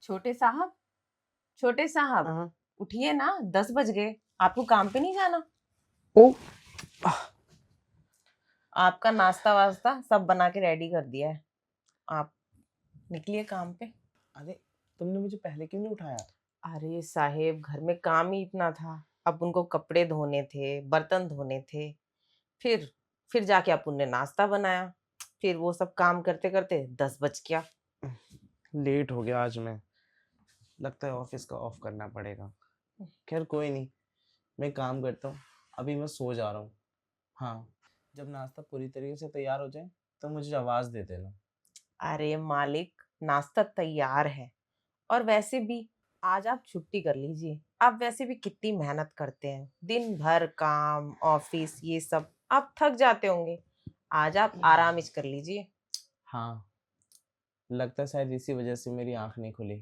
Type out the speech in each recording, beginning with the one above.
छोटे साहब, छोटे साहब, हाँ। उठिए ना, 10 बज गए। आपको काम पे नहीं जाना? ओ। आपका नाश्ता वास्ता सब बना के रेडी कर दिया है। आप निकलिए काम पे। अरे, तुमने मुझे पहले क्यों नहीं उठाया? अरे साहेब, घर में काम ही इतना था। अब उनको कपड़े धोने थे, बर्तन धोने थे। फिर फिर जाके अपन ने नाश्ता बनाया। फिर वो सब काम करते करते 10 बज गया। लेट हो गया आज मैं। लगता है ऑफिस का ऑफ करना पड़ेगा। खैर कोई नहीं, मैं काम करता हूँ। अभी मैं सो जा रहा हूँ। हाँ, जब नाश्ता पूरी तरीके से तैयार हो जाए तो मुझे आवाज़ दे देना। अरे मालिक, नाश्ता तैयार है। और वैसे भी आज आप छुट्टी कर लीजिए। आप वैसे भी कितनी मेहनत करते हैं, दिन भर काम ऑफिस ये सब, आप थक जाते होंगे। आज आप आराम इच कर लीजिए। हाँ, लगता है शायद इसी वजह से मेरी आँख नहीं खुली।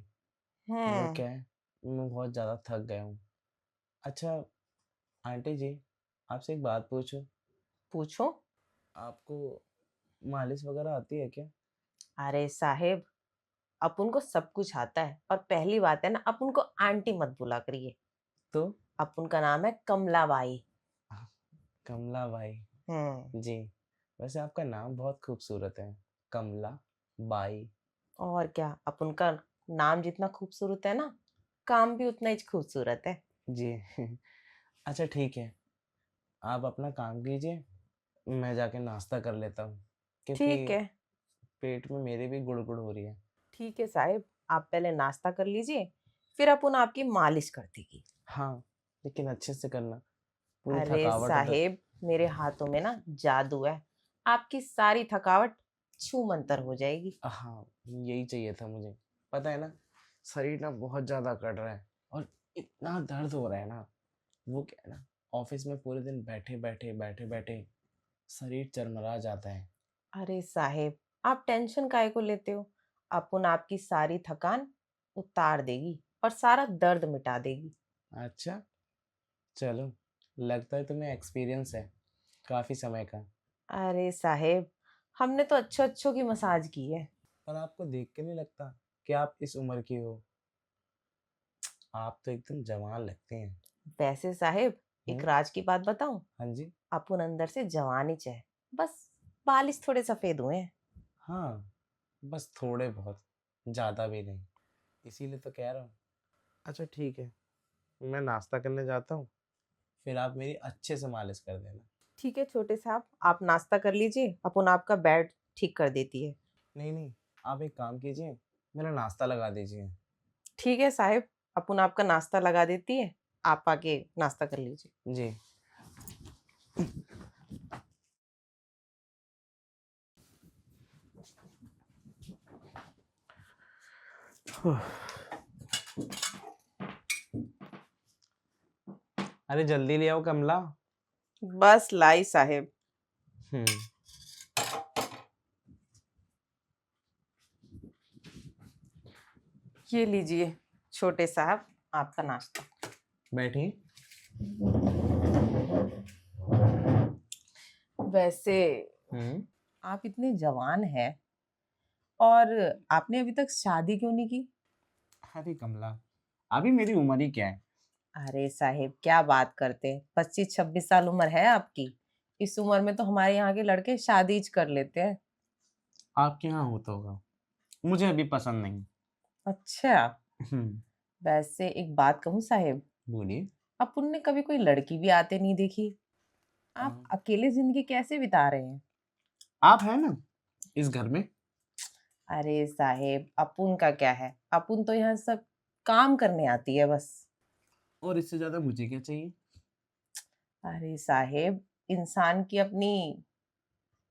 वो हम्म। क्या है, मैं बहुत ज़्यादा थक गया हूँ। अच्छा, आंटी जी, आपसे एक बात पूछूं? पूछो। आपको मालिश वगैरह आती है क्या? अरे साहेब, अपन को सब कुछ आता है। और पहली बात है ना, अपन को आंटी मत बुला करिए। तो अपन का नाम है कमलाबाई। कमला भाई। हम्म। जी, वैसे आपका नाम बहुत खूबसूरत है, कमला बाई। और क्या, अपन का नाम जितना खूबसूरत है ना, काम भी उतना ही खूबसूरत है। जी। अच्छा ठीक है, आप अपना काम कीजिए, मैं जाके नाश्ता कर लेता हूँ, क्योंकि ठीक है। पेट में मेरे भी गुड़गुड़ हो रही है। ठीक है साहेब, आप पहले नाश्ता कर लीजिए, फिर अपन आपकी मालिश कर देगी। हाँ, लेकिन अच्छे से करना, पूरी अरे थकावट साहेब, मेरे हाथों में ना जादू है। आपकी सारी थकावट छू मंतर हो जाएगी। हाँ, यही चाहिए था मुझे। पता है ना, शरीर ना बहुत ज़्यादा कट रहा है और इतना दर्द हो रहा है ना। वो क्या है ना, ऑफिस में पूरे दिन बैठे बैठे शरीर चरमरा जाता है। अरे साहेब, आप टेंशन काहे को लेते हो? अपन आपकी सारी थकान उतार देगी और सारा दर्द मिटा देगी। अच्छा, चलो, लगता है तुम्हें एक्सपीरियंस है काफ़ी समय का। अरे साहेब, हमने तो अच्छो अच्छों की मसाज की है। पर आपको देख के नहीं लगता कि आप इस उम्र की हो। आप तो एकदम जवान लगते हैं। वैसे साहेब, एक हम्म। राज की बात बताऊं? हाँ जी। अपन अंदर से जवान ही है। बस बालिश थोड़े सफेद हुए हैं। हाँ, बस थोड़े बहुत, ज़्यादा भी नहीं, इसीलिए तो कह रहा हूँ। अच्छा ठीक है, मैं नाश्ता करने जाता हूँ, फिर आप मेरी अच्छे से मालिश कर देना। ठीक है छोटे साहब, आप नाश्ता कर लीजिए, अपन आपका बेड ठीक कर देती है। नहीं नहीं, आप एक काम कीजिए, मेरा नाश्ता लगा दीजिए। ठीक है साहब, अपन आपका नाश्ता लगा देती है। आप आके नाश्ता कर लीजिए। जी। अरे जल्दी ले आओ कमला। बस लाई साहेब। हम्म। ये लीजिए छोटे साहब, आपका नाश्ता। बैठी। वैसे हम्म। आप इतने जवान हैं और आपने अभी तक शादी क्यों नहीं की? अरे कमला, अभी मेरी उम्र ही क्या है? अरे साहेब, क्या बात करते हैं, 25-26 साल उम्र है आपकी। इस उम्र में तो हमारे यहाँ के लड़के शादी कर लेते हैं। आपके यहाँ होता होगा, मुझे अभी पसंद नहीं। अच्छा। हम्म। वैसे एक बात कहूँ साहेब, बोलिए। अपन ने कभी कोई लड़की भी आते नहीं देखी। आप हाँ, अकेले जिंदगी कैसे बिता रहे हैं? आप है ना इस घर में। अरे साहेब, अपुन का क्या है, अपुन तो यहाँ सब काम करने आती है बस। और इससे ज्यादा मुझे क्या चाहिए? अरे साहेब, इंसान की अपनी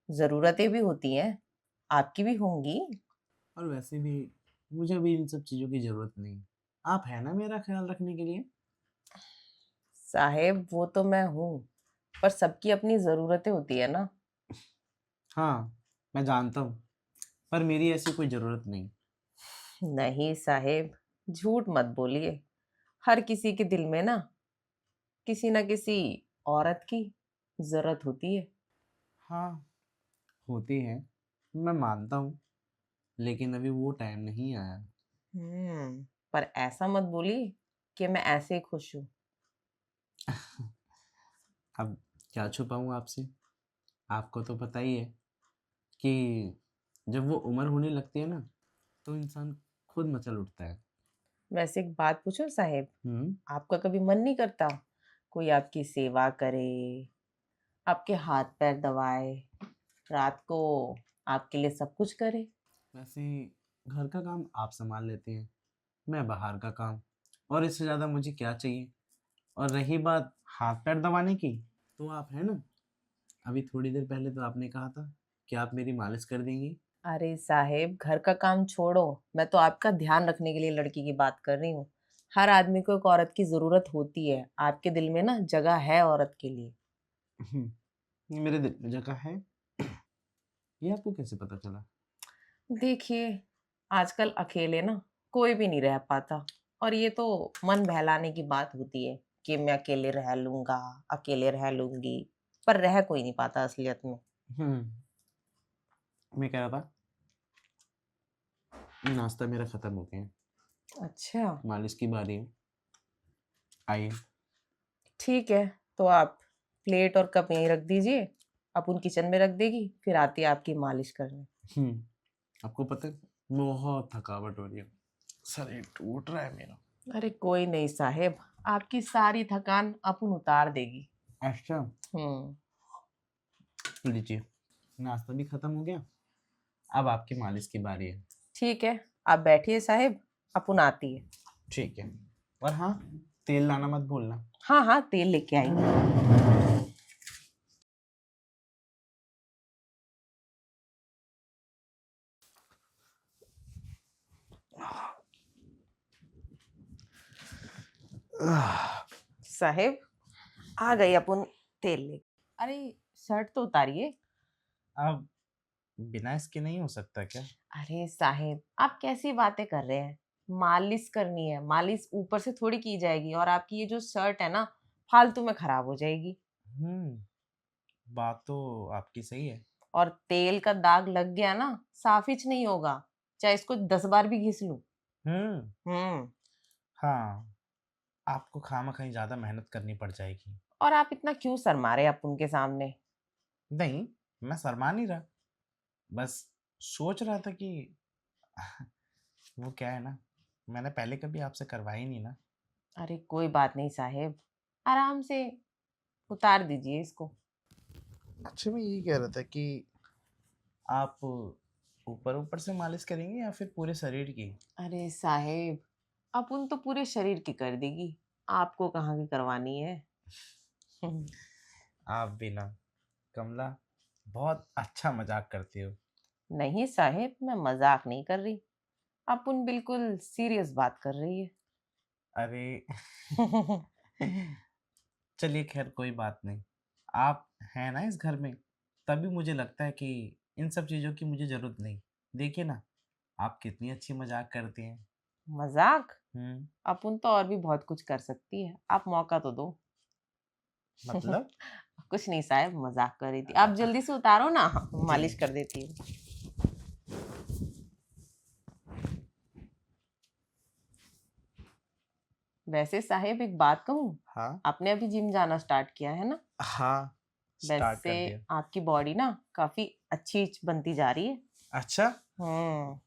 जरूरतें भी होती हैं, आपकी भी होंगी। और वैसे भी मुझे अभी इन सब चीजों की जरूरत नहीं। आप है ना मेरा ख्याल रखने के लिए। साहेब, वो तो मैं हूँ, पर सबकी अपनी जरूरतें होती है ना। हाँ, मैं जानता हूँ, पर मेरी ऐसी कोई जरूरत नहीं। नहीं साहेब, झूठ मत बोलिए। हर किसी के दिल में ना किसी ना किसी औरत की जरूरत होती है। हाँ, होती है, मैं मानता हूँ, लेकिन अभी वो टाइम नहीं आया। पर ऐसा मत बोलिए कि मैं ऐसे ही खुश हूँ। अब क्या छुपाऊँ आपसे? आपको तो पता ही है कि जब वो उम्र होने लगती है ना, तो इंसान खुद मचल उठता है। वैसे एक बात पूछूं साहेब, हुँ। आपका कभी मन नहीं करता कोई आपकी सेवा करे, आपके हाथ पैर दबाए, रात को आपके लिए सब कुछ करे? वैसे घर का काम आप सँभाल लेते हैं, मैं बाहर का काम, और इससे ज़्यादा मुझे क्या चाहिए? और रही बात हाथ-पैर दबाने की, तो आप हैं ना, अभी थोड़ी देर पहले तो आपने कहा था कि आप मेरी मालिश कर देंगी। अरे साहेब, घर का काम छोड़ो, मैं तो आपका ध्यान रखने के लिए लड़की की बात कर रही हूँ। हर आदमी को एक औरत की जरूरत होती है, आपके दिल में ना जगह है औरत के लिए। ये मेरे दिल में जगह है, ये आपको कैसे पता चला? देखिए, आजकल अकेले ना कोई भी नहीं रह पाता, और ये तो मन बहलाने की बात होती है कि मैं अकेले रह लूंगा, अकेले रह लूंगी, पर रह कोई नहीं पाता असलियत में। हुँ, मैं कह रहा था, नाश्ता मेरा खत्म हो गया है, अच्छा, मालिश की बारी है, आइए। ठीक है, तो आप प्लेट और कप यहीं रख दीजिए, अपुन किचन में रख देगी, फिर आती है आपकी मालिश करने। हुँ, आपको पता है, बहुत थकावट हो रही है, शरीर टूट रहा है मेरा। अरे कोई नहीं साहेब, आपकी सारी थकान अपुन उतार देगी। अच्छा, हम्म। लीजिए, नाश्ता भी खत्म हो गया, अब आपकी मालिश की बारी है। ठीक है, आप बैठिए साहेब, अपुन आती है। ठीक है, और हाँ, तेल लाना मत भूलना। हाँ हाँ, तेल लेके आएंगे। साहेब, आ गई अपुन तेल ले। अरे, शर्ट तो उतारिए। अब बिना इसके नहीं हो सकता क्या? अरे साहेब, आप कैसी बातें कर रहे हैं? मालिश करनी है, मालिश ऊपर से थोड़ी की जाएगी, और आपकी ये जो शर्ट है ना, फालतू में खराब हो जाएगी। हुँ, बात तो आपकी सही है। और तेल का दाग लग गया ना, साफिच नहीं होगा, चाहे इसको 10 बार भी घिस लूं। हुँ, हम्म। हाँ, आपको खामख़ा ज़्यादा मेहनत करनी पड़ जाएगी। और आप इतना क्यों शर्मा रहे हैं अपुन के सामने? नहीं, मैं शर्मा नहीं रहा, बस सोच रहा था कि वो क्या है ना, मैंने पहले कभी आपसे करवाई नहीं ना। अरे कोई बात नहीं साहेब, आराम से उतार दीजिए इसको। अच्छा, मैं यही कह रहा था कि आप ऊपर-ऊपर से मालिश करेंगे या फिर पूरे शरीर की? अरे साहेब, अपुन तो पूरे शरीर की कर देगी, आपको कहाँ की करवानी है? आप भी ना, कमला, बहुत अच्छा मज़ाक करती हो। नहीं साहेब, मैं मजाक नहीं कर रही, अपुन बिल्कुल सीरियस बात कर रही अरे! है। चलिए ख़ैर कोई बात नहीं। आप हैं ना इस घर में, तभी मुझे लगता है कि इन सब चीज़ों की मुझे ज़रूरत नहीं। देखिए ना, आप कितनी अच्छी मज़ाक करती हैं। मजाक? हुँ, अपुन तो और भी बहुत कुछ कर सकती है, आप मौका तो दो। मतलब? कुछ नहीं साहब, मजाक कर रही थी, आप अ, जल्दी से उतारो ना, जी। मालिश कर देती हूँ। वैसे साहेब एक बात कहूँ, हाँ, आपने अभी जिम जाना स्टार्ट किया है ना? हाँ, स्टार्ट वैसे कर दिया। आपकी बॉडी ना काफी अच्छी बनती जा रही है। अच्छा, हम्म।